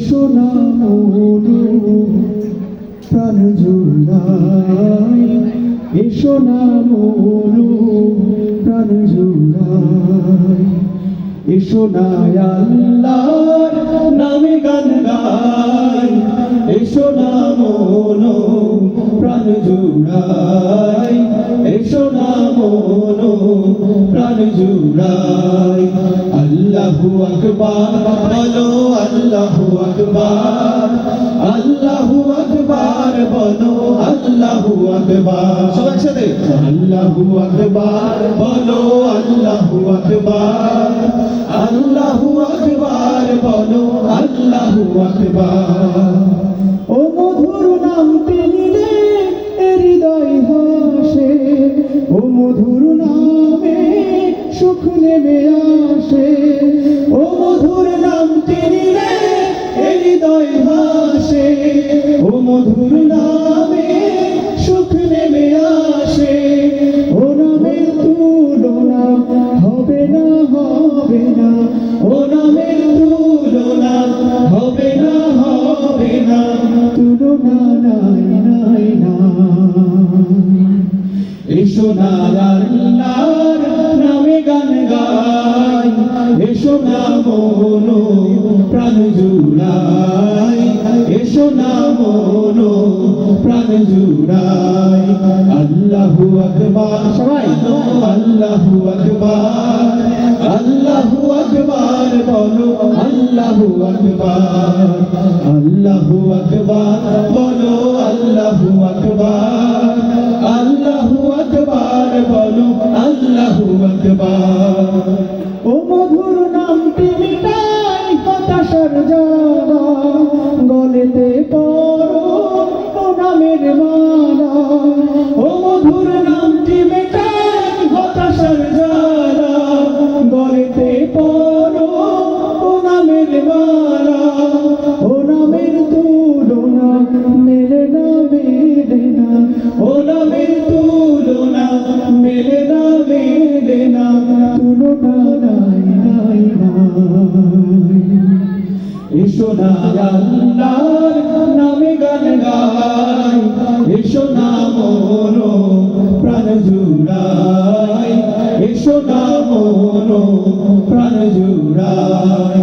এসো না মনো প্রাণ জুড়াই, এসো না মনো প্রাণ জুড়াই, এসো না আল্লাহর নামে গান গাই, এসো না মনো প্রাণ জুড়াই, এসো না মনো প্রাণ জুড়াই। আল্লাহু আকবার বলো, আল্লাহু আকবার, আল্লাহু আকবার বলো, আল্লাহু আকবার। সবাই একসাথে আল্লাহু আকবার বলো, আল্লাহু আকবার, আল্লাহু আকবার বলো, আল্লাহু আকবার। ও মধুর নামটি নিলে হৃদয় হাসে, ও মধুর নামে সুখ নেমে আসে, ও মধুর নামটি নিলে হৃদয় হাসে, ও মধুর নামে সুখ নেমে আসে। ও নামের তুলনা হবে না, হবে না, ও নামের তুলনা হবে না, হবে না, তুলনা নাই নাই নাই। এসো না আল্লাহর নামে গান গাই, এসো না মনো প্রাণ জুড়াই, এসো না মনো প্রাণ জুড়াই। আল্লাহু আকবার সবাই, আল্লাহু আকবার, আল্লাহু আকবার বলো, আল্লাহু আকবার, আল্লাহু আকবার বলো, আল্লাহু আকবার, আল্লাহু আকবার বলো, আল্লাহু আকবার। ও মধুর নামটি মিটাই হতাশার জ্বালা, গলেতে পড়ো ও নামের মালা। ও মধুর নামটি মিটাই হতাশার জ্বালা, গলেতে পড়ো ও নামের মালা। ও নামের তুলনা মেলে না, মেলে না, ও নামের তুলনা মেলে না, মেলে না, তুলনা নাই নাই নাই। এসো না আল্লাহর নামে গান গাই, এসো না মনো প্রাণ জুড়াই, এসো না মনো প্রাণ জুড়াই।